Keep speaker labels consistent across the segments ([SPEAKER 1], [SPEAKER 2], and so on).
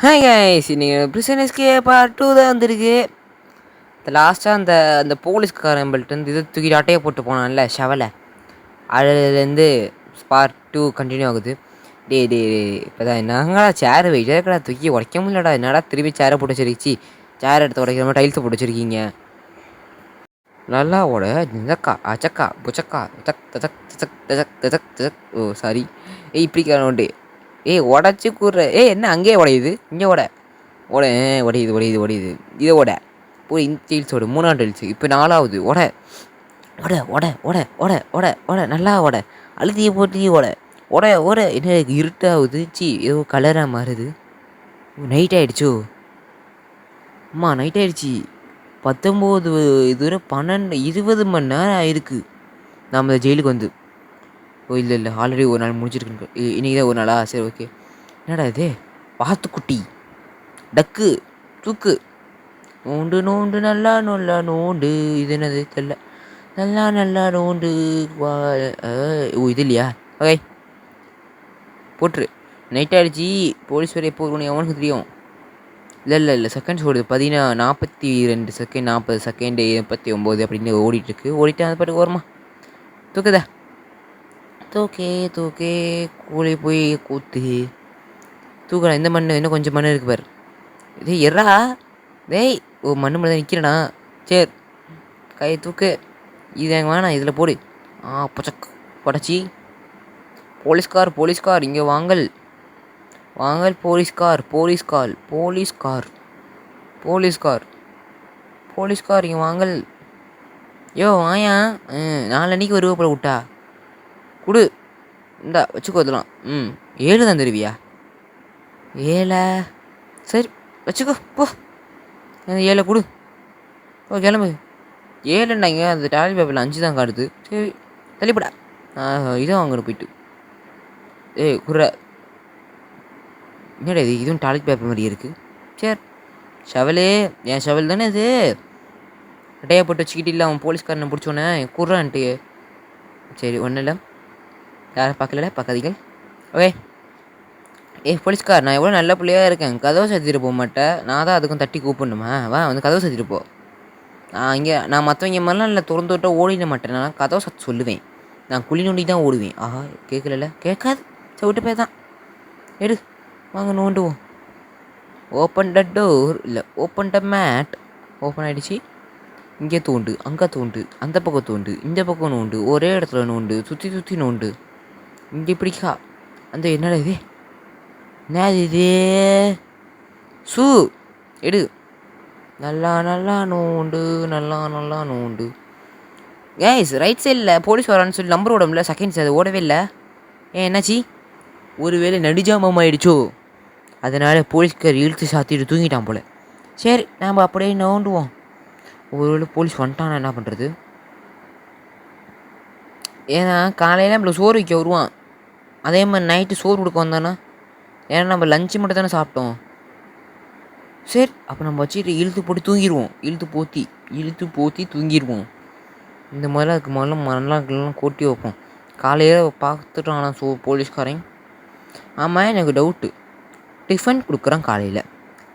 [SPEAKER 1] Hi guys, இன்னைக்கு prison SK part 2 தான் வந்திருக்கு. லாஸ்ட்டாக அந்த அந்த போலீஸ்காரம்பள்கிட்ட இதை தூக்கிட்டு அட்டையை போட்டு போனான்ல ஷவலை, அதுலேருந்து பார்ட் 2 கண்டினியூ ஆகுது. டே இப்போ தான் என்னங்கடா சேரை வெயிட்டாக தூக்கி உடைக்க முடியலடா. என்னடா திரும்பி சேரை போட்டு வச்சிருச்சு, சேர் எடுத்து உடைக்கிற மாதிரி டைல்ஸை போட்டு வச்சுருக்கீங்க. நல்லா ஓட நிதக்கா அச்சக்கா புச்சக்கா தக் தக் தக் தக் தக் தக். ஓ சாரி. இப்படி உண்டு. உடச்சி கூடுற. என்ன அங்கேயே உடையுது, இங்கே ஓட உடையுது. இதை ஓட போய் இந்த டீல்ஸ் ஓடு, 3ஆம் டீல்ஸு இப்போ 4ஆவது ஓட ஓட ஓட ஓட ஓட ஓட ஓட நல்லா ஓட, அழுத்தியை போட்டு ஓட ஓட ஓட. என்ன இருட்டாகுது, ஏதோ கலராக மாறுது. நைட் ஆகிடுச்சோ? அம்மா நைட் ஆகிடுச்சி. 19 இதுவரை 12 20 மணி நேரம் ஆயிருக்கு நம்ம ஜெயிலுக்கு வந்து. ஓ இல்லை ஆல்ரெடி ஒரு நாள் முடிஞ்சிருக்கு. இன்றைக்கி தான் ஒரு நாளா? சரி ஓகே. என்னடா இது? வாத்துக்குட்டி டக்கு தூக்கு நோண்டு நோண்டு நல்லா நல்லா நோண்டு. இது என்னது தெரியல. நல்லா நோண்டு. ஓ இது இல்லையா? ஓகே போட்டுரு. நைட் ஆகிடுச்சி. போலீஸ் வரைய போகணும், எவனுக்கு தெரியும்? இல்லை செகண்ட்ஸ் ஓடுது. 42 செகண்ட், 40 செகண்டு, 39 அப்படின்னு ஓடிட்டுருக்கு. ஓடிட்டு அந்த பாட்டுக்கு ஓரமா தூக்குதா தூக்கே கூலி போய் கூத்து தூக்கடா. இந்த மண் இன்னும் கொஞ்சம் மண் இருக்கு பாரு. இதே எறா டேய். ஓ மண்ணு மட்டும் தான் நிற்கிறேண்ணா. சரி கை தூக்கு. இது எங்கள் வேணாம், இதில் போடு. பச்சக் படச்சி. போலீஸ்கார் இங்கே வாங்கல் போலீஸ்கார் இங்கே வாங்கல். யோ வாயா. நாலன்னைக்கு வருவ போல விட்டா கொடு. இந்தா வச்சுக்கோ. இதெல்லாம் 7 தான் தருவியா? 7 சரி வச்சுக்கோ போ. 7 கொடு. ஓ கிளம்பு. 7ண்டாங்க. அந்த டாலி பேப்பரில் 5 தான் காட்டுது. சரி தள்ளிப்படா. இதான் வாங்கணும் போயிட்டு. குர்ற. என்னடா இது? இதுவும் டாய்லெட் பேப்பர் மாதிரி இருக்குது. சரி ஷவலே, என் ஷவல் தானே இது. அட்டையை போட்டு வச்சுக்கிட்டு இல்லை அவன் போலீஸ்காரனை பிடிச்சோன்னே குர்றான்ட்டு. சரி ஒன்றும் இல்லை, யாரும் பார்க்காதீங்க. ஓகே. போலீஸ்கார், நான் எவ்வளோ நல்ல பிள்ளையாக இருக்கேன். கதவை சாத்திட்டு போக மாட்டேன். நான் தான் அதுக்கும் தட்டி கூப்பிடணுமா? வா வந்து கதவை சாத்திட்டு போ. நான் மற்றவங்க மாதிரிலாம் இல்லை, திறந்து விட்டால் ஓடிட மாட்டேன். நான் கதவை சாத்தி சொல்லுவேன். நான் குழி நோண்டி தான் ஓடுவேன். கேட்கல, கேட்காது. சரி விட்டு போய் தான் எடு. வாங்க நோண்டுவோம். ஓப்பன் த டோர், இல்லை ஓப்பன் த மேட். ஓப்பன் ஆகிடுச்சு. இங்கே தோண்டு, அங்கே தோண்டு, அந்த பக்கம் தோண்டு, இந்த பக்கம் நோண்டு, ஒரே இடத்துல நோண்டு, சுற்றி நோண்டு. இங்கே பிடிக்கா. அந்த என்னடா இது? என்னது இது? ஷூ எடு. நல்லா நோண்டு, நல்லா நோண்டு. கேஸ் ரைட் சைடில் போலீஸ் வரான்னு சொல்லி நம்பர் ஓடல. செகண்ட்ஸ் அது ஓடவே இல்லை. என்னாச்சு? ஒருவேளை நடுஜாமம் ஆயிடுச்சோ? அதனால் போலீஸ்கார் இழுத்து சாத்திட்டு தூங்கிட்டான் போல். சரி நாம் அப்படியே நோண்டுவோம். ஒருவேளை போலீஸ் வந்துட்டானா என்ன பண்ணுறது? ஏன்னா காலையில் நம்மள சோறு வைக்க வருவான். அதே மாதிரி நைட்டு சோறு கொடுக்க வந்தானா? ஏன்னா நம்ம லஞ்சு மட்டும் தானே சாப்பிட்டோம். சரி அப்போ நம்ம வச்சுட்டு இழுத்து போட்டு தூங்கிடுவோம். இழுத்து போத்தி தூங்கிடுவோம். இந்த மாதிரிலாம் அதுக்கு மரம்லாம் கொட்டி வைப்போம். காலையில் பார்த்துட்டானா போலீஸ்காரன்? ஆமாம் எனக்கு டவுட்டு. டிஃபன் கொடுக்குறான் காலையில்,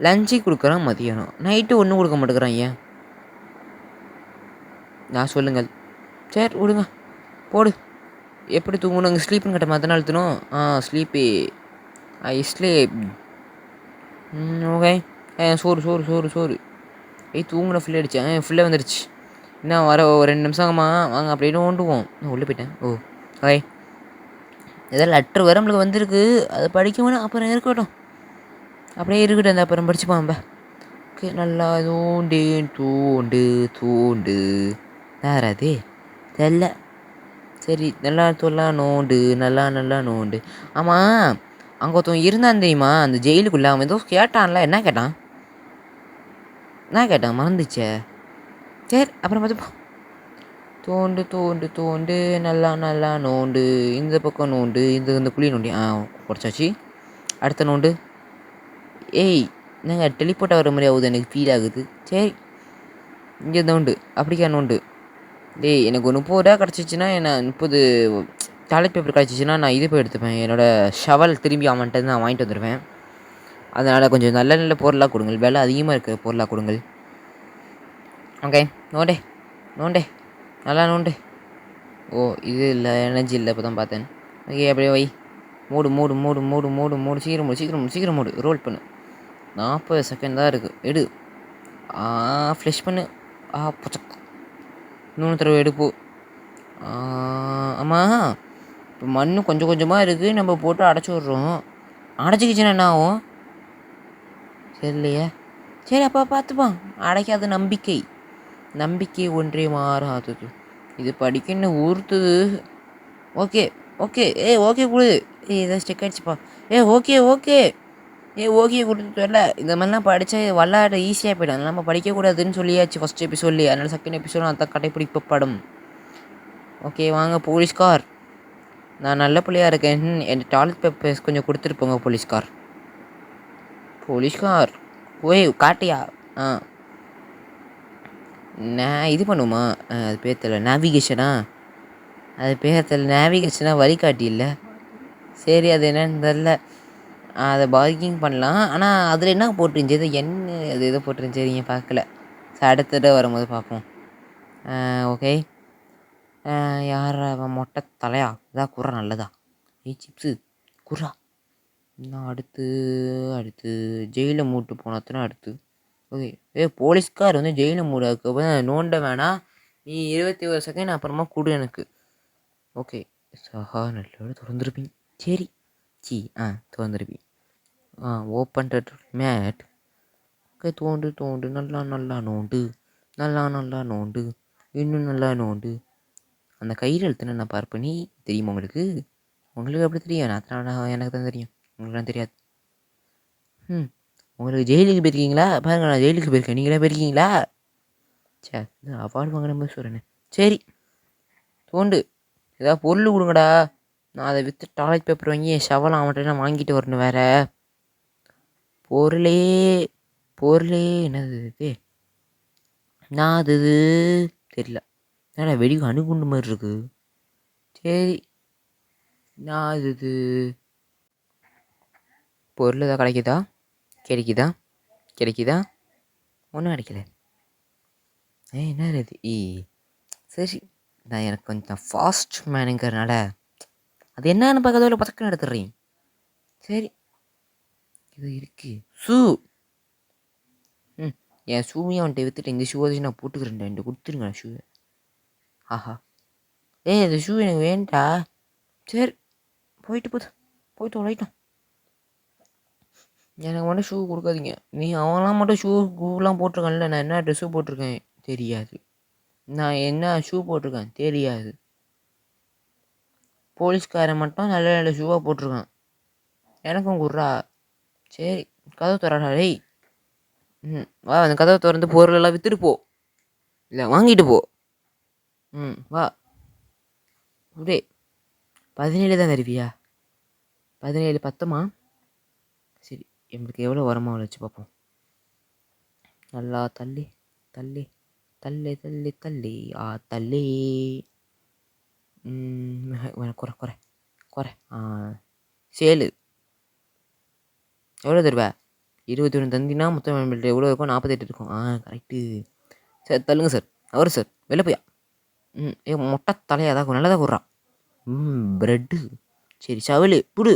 [SPEAKER 1] லஞ்சு கொடுக்குறான் மதியானம், நைட்டு ஒன்றும் கொடுக்க மாட்டேங்கிறான். ஏன்? நான் சொல்லுங்கள். சரி விடுங்க போடு. எப்படி தூங்கணும்? அங்கே ஸ்லீப்புன்னு கட்ட மற்ற நாள் அழுத்தணும். Sleep sleep. ஓகே. சோறு தூங்கின ஃபுல்லாக அடித்தேன். ஃபுல்லாக வந்துடுச்சு. என்ன வர ஒரு 2 நிமிஷமா வாங்க அப்படின்னு ஓண்டுவோம். நான் உள்ளே போயிட்டேன். ஓகே. ஏதாவது லெட்ரு வர நம்மளுக்கு வந்திருக்கு, அதை படிக்க வேணாம். அப்புறம் இருக்கட்டும், அப்படியே இருக்கட்டும். அந்த அப்புறம் படிச்சுப்பாம்பா. ஓகே. நல்லா தூண்டு வேற அது தெரியல. சரி நல்லா நோண்டு, நல்லா நோண்டு. ஆமாம் அங்கே ஒருத்தவன் இருந்தான் தெரியுமா அந்த ஜெயிலுக்குள்ளே? அவன் ஏதோ கேட்டான்ல. என்ன கேட்டான் மறந்துச்சே. சரி அப்புறம் பார்த்துப்போம். தோண்டு நல்லா நோண்டு. இந்த பக்கம் நோண்டு, இந்த குழி நோண்டி. குறைச்சாச்சு. அடுத்த நோண்டு. என்னங்க டெலிபோர்ட் ஆகிற மாதிரி ஆகுது, எனக்கு ஃபீல் ஆகுது. சரி இங்கே நோண்டு. அப்படிக்கா நோண்டு. எனக்கு ஒரு 30 ரூபா கிடச்சிச்சின்னா, என்ன 30 டாய்லெட் பேப்பர் கிடச்சிச்சின்னா நான் இது போய் எடுத்துப்பேன். என்னோடய ஷவல் திரும்பி அவன்கிட்ட நான் வாங்கிட்டு வந்துடுவேன். அதனால் கொஞ்சம் நல்ல நல்ல பொருளாக கொடுங்கள், விலை அதிகமாக இருக்கிற பொருளாக கொடுங்கள். ஓகே, நோண்டே நோண்டே நல்லா நோண்டு. ஓ இது இல்லை, எனர்ஜி இல்லை, இப்போ தான் பார்த்தேன். ஓகே அப்படியே வை. மூடு மூடு மூடு மூடு மூடு மூடு, சீக்கிரம் மூடு சீக்கிரம் மூடு சீக்கிரம் மூடு. ரோல் பண்ணு. 40 செகண்ட் தான் இருக்குது, எடு. ஃப்ளஷ் பண்ணு. புச்சக். இன்னொன்று தடவை எடுப்போ. ஆமாம், இப்போ மண் கொஞ்சம் கொஞ்சமாக இருக்குது, நம்ம போட்டு அடைச்சி விட்றோம். அடைச்சிக்கிச்சுன்னா என்ன ஆகும் தெரியலையே. சரி அப்பா பார்த்துப்பான். அடைக்காத நம்பிக்கை, நம்பிக்கை ஒன்றே மாறாதது. இது படிக்கணும் ஊறுத்துது. ஓகே ஓகே ஓகே கொடு. ஏதாவது ஸ்டெக் ஆகிடுச்சுப்பா. ஓகே ஓகே ஓகே கொடுத்து வரல. இந்த மாதிரிலாம் படித்தா விளாட ஈஸியாக போய்டும். அதனால் நம்ம படிக்கக்கூடாதுன்னு சொல்லியாச்சு ஃபஸ்ட் எபிசோட்லேயே. அதனால் செகண்ட் எபிசோடும் அதான் கடைப்பிடிக்கப்படும். ஓகே வாங்க போலீஸ்கார், நான் நல்ல பிள்ளையாக இருக்கேன், என் டாய்லெட் பேப்பர்ஸ் கொஞ்சம் கொடுத்துட்டு போங்க போலீஸ்கார். போலீஸ்கார் காட்டியா? நான் இது பண்ணுமா, அது பேர் தெரியல, நேவிகேஷனா? அது பேர் தெரியல, நேவிகேஷனாக வழிகாட்டி இல்லை. சரி அது என்னன்னு தெரில. அதை பார்க்கிங் பண்ணலாம். ஆனால் அதில் என்ன போட்டுருந்துச்சு, இது என்ன அது எதோ போட்டுருந்துச்சு, நீங்கள் பார்க்கல. அடுத்த தடவை வரும்போது பார்ப்போம். ஓகே, யார் அவன்? மொட்டை தலையா? இதான் குறா நல்லதா? சிப்ஸு குறா. இன்னும் அடுத்து அடுத்து ஜெயிலில் மூட்டு போனதுன்னா அடுத்து. ஓகே போலீஸ்கார் வந்து ஜெயிலில் மூடு, அதுக்கப்புறம் நோண்ட வேணாம். நீ 21 செகண்ட் அப்புறமா கொடு எனக்கு. ஓகே சஹா, நல்லோட திறந்துருப்பீங்க. சரி திறந்துருப்பீங்க. Open mat. ஓகே தோண்டு தோண்டு, நல்லா நல்லா நோண்டு, நல்லா நல்லா நோண்டு, இன்னும் நல்லா நோண்டு. அந்த கயிறு எழுத்துன்னு நான் பார்ப்பேன். நீ தெரியுமா உங்களுக்கு? உங்களுக்கு எப்படி தெரியும்? நான் எனக்கு தான் தெரியும், உங்களுக்குலாம் தெரியாது. உங்களுக்கு ஜெயிலுக்கு போயிருக்கீங்களா? பாருங்க, நான் ஜெயிலுக்கு போயிருக்கேன், நீங்களே போயிருக்கீங்களா? சரி அவார்டு வாங்கின மாதிரி சொல்கிறேன். சரி தோண்டு, ஏதாவது பொருள் கொடுங்கடா. நான் அதை விற்று டாய்லெட் பேப்பர் வாங்கி என் ஷவலம் அவன்கிட்ட நான் வாங்கிட்டு வரணும். வேறு பொருளே பொருளே என்னது இது? நான் அது தெரியல. ஏன்னா வெடிக்கு அணுகுண்டு மாதிரி இருக்குது. சரி நான் இது பொருள் ஏதாவது கிடைக்குதா? கிடைக்குதா? ஒன்றும் கிடைக்கல. என்ன இது? சரி நான் எனக்கு கொஞ்சம் ஃபாஸ்ட் மேனுங்கிறனால அது என்னன்னு பார்க்கறதுல பதக்கம் எடுத்துடுறேன். சரி இது இருக்கு ஷூ. என் ஷூவையும் அவன்கிட்ட விற்றுட்டு இந்த ஷூ வச்சு நான் போட்டுக்கிறேன். ரெண்டு கொடுத்துருங்க ஷூவை. ஆஹா இந்த ஷூ எனக்கு வேண்டா. சரி போயிட்டு உழைட்டோம். எனக்கு மட்டும் ஷூ கொடுக்காதீங்க. நீ அவங்களாம் மட்டும் ஷூலாம் போட்டிருக்கான்ல, நான் என்ன ட்ரெஸ்ஸு போட்டிருக்கேன் தெரியாது. நான் என்ன ஷூ போட்டிருக்கேன் தெரியாது. போலீஸ்காரன் மட்டும் நல்ல நல்ல ஷூவாக போட்டிருக்கான். எனக்கும் குர்ரா. சரி கதவு திறடா டேய். வா, அந்த கதவை திறந்து பொருளெல்லாம் விற்றுட்டு போ, இல்லை வாங்கிட்டு போ. வா அப்படியே. 17 தான் தருவியா? 17 பத்துமா? சரி எங்களுக்கு எவ்வளோ வரமா வச்சு பார்ப்போம். நல்லா தள்ளி தள்ளி தள்ளி தள்ளி தள்ளி தள்ளி. குறை குறை குறை. சேலு எவ்வளோ தருவா? 21 தந்தினா மொத்தம் எவ்வளோ இருக்கும்? 48 இருக்கும். கரெக்டு. சார் தள்ளுங்க சார். அவர் சார் வெளில போயா. மொட்டை தலையாக தான் நல்லதாக கூடுறா. ப்ரெட்டு. சரி ஷவலு புடு.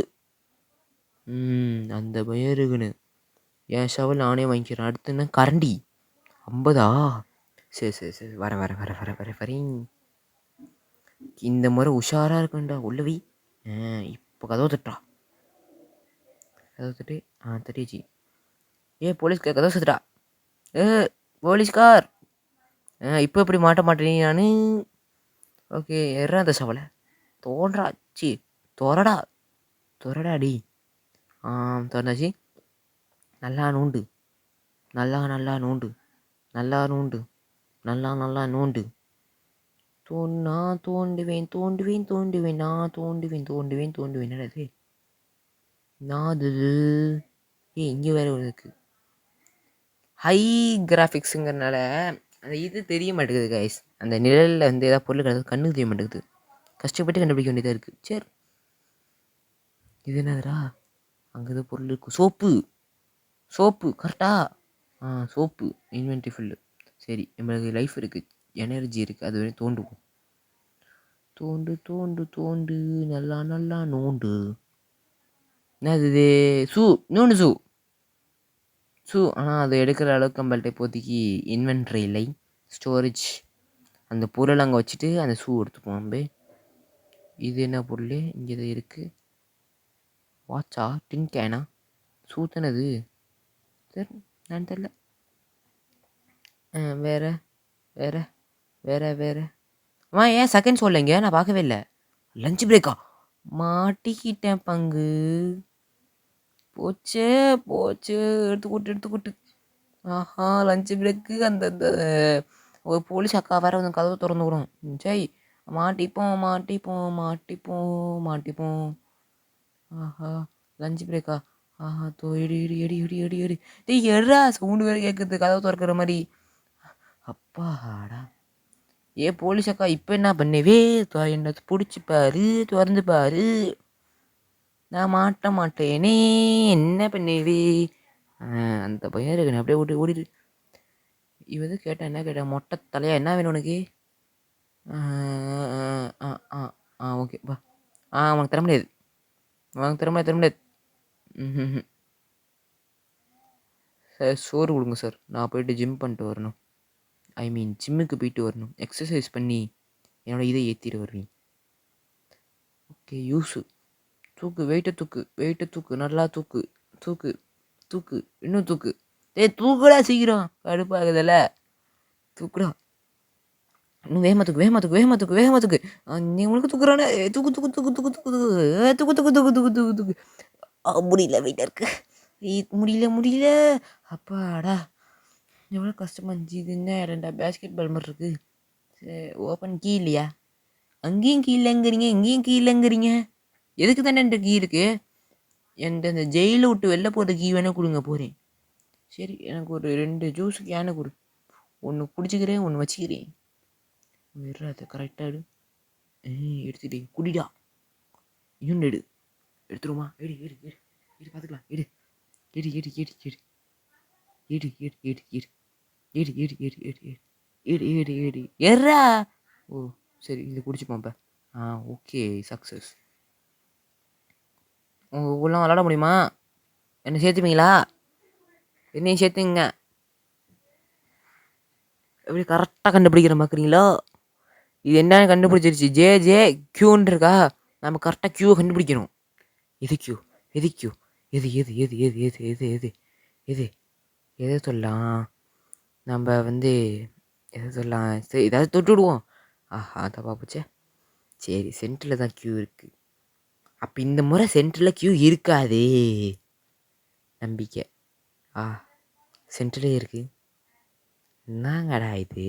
[SPEAKER 1] அந்த பயம் இருக்குன்னு என் ஷவல் நானே வாங்கிக்கிறேன். அடுத்துன்னா கரண்டி 50. சரி சரி சரி வரேன். இந்த முறை உஷாராக இருக்குண்டா. உள்ளவி இப்போ கதவை தட்டா. கதவை தட்டு. தட்டிச்சு. போலீஸ்கார் கதவை சத்துட்டா. போலீஸ்கார் இப்போ எப்படி மாட்ட மாட்டேன் நான். ஓகே எறா அந்த ஷவலை தோன்றா. சி தொரடா டி. திறந்தாச்சு. நல்லா நோண்டு, நல்லா நல்லா நோண்டு, நல்லா நோண்டு, நல்லா நல்லா நோண்டு. நான் தோண்டுவேன் நான் தோண்டுவேன். என்னது நாது? இங்கே வேறு ஒன்று இருக்குது. ஹை கிராஃபிக்ஸுங்கிறனால அந்த இது தெரிய மாட்டேங்குது கைஸ். அந்த நிழலில் வந்து ஏதாவது பொருள் கிடையாது, கண்ணுக்கு தெரிய மாட்டேங்குது. கஷ்டப்பட்டு கண்டுபிடிக்க வேண்டியதாக இருக்குது. சரி இது என்னதுடா? அங்கே ஏதோ பொருள் இருக்கும். சோப்பு. சோப்பு கரெக்டா? சோப்பு. Inventory full. சரி நம்மளுக்கு லைஃப் இருக்குது, எனர்ஜி இருக்குது, அது வரையும் தோண்டுவோம். தோண்டு தோண்டு தோண்டு நல்லா நல்லா நோண்டு. என்னது இது? ஷூ. இன்னொன்று ஷூ. ஆனால் அது எடுக்கிற அளவுக்கு நம்மள்ட்ட இப்போதைக்கு இன்வென்ட்ரி இல்லை, ஸ்டோரேஜ். அந்த பொருள் அங்கே வச்சுட்டு அந்த ஷூ எடுத்துப்போம் நம்ம. இது என்ன பொருள் இங்கே இது இருக்குது? வாட்சா? டின் கேனா? ஷூ தானே அது? சரி நான் தெரில. வேறு வேறு வேறு வேறு ஏன் செகண்ட் சொல்லைங்க, நான் பார்க்கவே இல்லை. லஞ்ச் பிரேக்கா? மாட்டிக்கிட்டேன் பங்கு. போச்சே போச்சு, எடுத்துக்கூட்டு. ஆஹா, லஞ்ச் பிரேக்கு. அந்த ஒரு போலீஸ் அக்கா வேறு வந்து கதவை திறந்து விடும். சரி மாட்டிப்போம். ஆஹா, லஞ்ச் பிரேக்கா? ஆஹா, எடி. டேய் எட்ரா, சவுண்டு வேறு கேட்குது கதவை திறக்கிற மாதிரி. அப்பாடா. போலீஸ் அக்கா இப்போ என்ன பண்ணுவே? என்ன பிடிச்சி பாரு, திறந்து பாரு. நான் மாட்ட மாட்டேனே, என்ன பண்ணுவே? அந்த பையன் இருக்கு, அப்படியே ஓடிடு. இவது கேட்டேன், என்ன கேட்டேன்? மொட்டை தலையா, என்ன வேணும் உனக்கு? ஓகேப்பா. உனக்கு தர முடியாது. ம். சார் சோறு கொடுங்க சார், நான் போயிட்டு ஜிம் பண்ணிட்டு வரணும். ஐ மீன் ஜிம்முக்கு போயிட்டு வரணும், எக்ஸசைஸ் பண்ணி என்னோடய இதை ஏற்றிட்டு வருவேன். Okay use. தூக்கு, வெயிட்டை தூக்கு, நல்லா தூக்கு, இன்னும் தூக்கு. தூக்குடா சீக்கிரம், கடுப்பாகுதுல்ல. தூக்குடா, இன்னும் வேகமாக தூக்கு. நீ உங்களுக்கு தூக்குறானே. தூக்கு. முடியல, வெயிட்டாக இருக்கு. முடியல. அப்பாடா, எவ்வளோ கஷ்டமாக இருந்துச்சு. இது என்ன 2 பேஸ்கெட் பால் மாதிரி இருக்குது. சரி ஓப்பன் கீ இல்லையா? அங்கேயும் கீழேங்கிறீங்க, இங்கேயும் கீழேங்கிறீங்க. எதுக்கு தானே என்கிட்ட கீ இருக்குது? என்கிட்ட இந்த ஜெயிலை விட்டு வெளில போகிற கீ வேணால் கொடுங்க, போகிறேன். சரி எனக்கு ஒரு 2 ஜூஸ் கேனை கொடு. ஒன்று குடிச்சிக்கிறேன், ஒன்று வச்சுக்கிறேன். விடுறாது கரெக்டாக எடுத்துட்டு குடிடா. இன்னொன்று எடுத்துருமா? எடு பார்த்துக்கலாம். எடு எர்ரா. ஓ சரி, இது குடிச்சுப்போம் இப்போ. Okay success. உங்கள் ஊர்லாம் விளாட முடியுமா? என்ன சேர்த்துப்பீங்களா? என்னையும் சேர்த்துங்க. எப்படி கரெக்டாக கண்டுபிடிக்கிற பார்க்குறீங்களா? இது என்னன்னு கண்டுபிடிச்சிருச்சு. ஜே கியூன்னு இருக்கா? நம்ம கரெக்டாக கியூவை கண்டுபிடிக்கணும். எது கியூ? எது சொல்லலாம்? நம்ம வந்து எதை சொல்லலாம்? சரி ஏதாவது தொட்டு விடுவோம். தப்பா போச்சே. சரி சென்டரில் தான் கியூ இருக்குது. அப்போ இந்த முறை சென்டரில் கியூ இருக்காதே, நம்பிக்கை. சென்டர்லேயே இருக்குது. என்னங்கடா இது?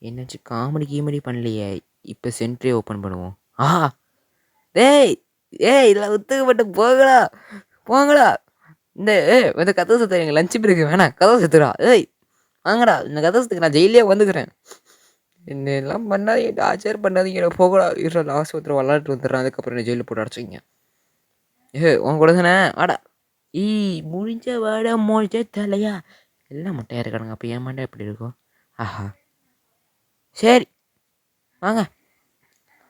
[SPEAKER 1] என்னாச்சும் காமெடி பண்ணலையே. இப்போ சென்டரே ஓப்பன் பண்ணுவோம். டேய் இதெல்லாம் ஒத்துக்கப்பட்டு போங்கடா. இந்த வந்து கதவு சுத்த, எங்கள் லஞ்சு பிரேக்கு வேணாம், கதவு சுத்துடா. வாங்கடா, இந்த கதவு சுத்துக்கு நான் ஜெயிலே வந்துக்கிறேன். என்னெல்லாம் பண்ணாதீங்க, டார்ச்சர் பண்ணாதீங்க, போகடா. லாஸ்ட் ஒருத்தர் விளாட்டு வந்துடுறேன், அதுக்கப்புறம் என்ன ஜெயிலில் போட்டு அடைச்சிங்க. உன் கூட தானே வாடா. முடிஞ்ச வாடா மோச்ச தலையா. எல்லாம் மொட்டையாக இருக்கானுங்க, அப்போ ஏன் மாட்டா எப்படி இருக்கும்? சரி வாங்க,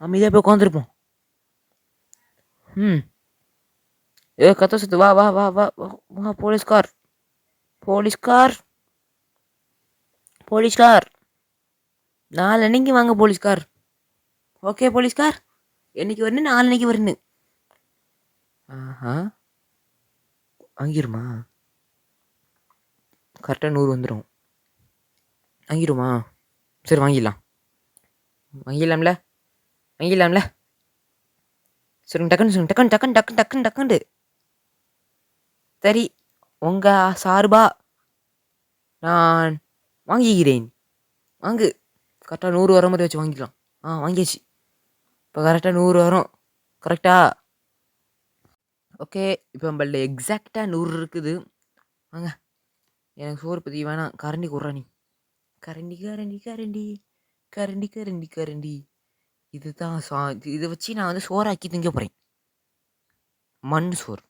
[SPEAKER 1] அமைதியாக போய் உட்காந்துருப்போம். கத்த சுத்து. வா போலீஸ்கார். நாளைக்கு வாங்க போலீஸ்கார். ஓகே போலீஸ்கார், என்னைக்கு வரணும்? நாளைக்கு வரணும். வாங்கிருமா? கரெக்டாக 100 வந்துடும். வாங்கிடுமா? சரி வாங்கிடலாம்ல. சரி டக்குன்னு. சரி உங்கள் சார்பா நான் வாங்கிக்கிறேன். வாங்கு. கரெக்டாக 100 வர மாதிரி வச்சு வாங்கிக்கலாம். வாங்கியாச்சு. இப்போ கரெக்டாக 100 வரும். கரெக்டா? ஓகே, இப்போ நம்மள்ட்ட எக்ஸாக்டாக 100 இருக்குது. வாங்க, எனக்கு சோறு பற்றி வேணாம். கரண்டி குடுறா நீ. கரண்டி. இதுதான் இதை வச்சு நான் வந்து சோறாக்கி திங்க போகிறேன். மண் சோறு.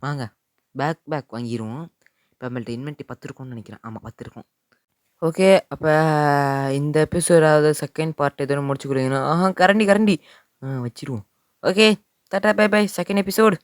[SPEAKER 1] வாங்க பேக் வாங்கிடுவோம். இப்போ நம்மள்ட்ட இன்வென்ட்ரி 10 இருக்கும்னு நினைக்கிறேன். ஆமாம் 10 இருக்கும். ஓகே. அப்போ இந்த எபிசோட் அதாவது செகண்ட் பார்ட் எதோ முடிச்சு கொடுங்கன்னா கரண்டி வச்சிருவோம். Okay tata bye bye second episode.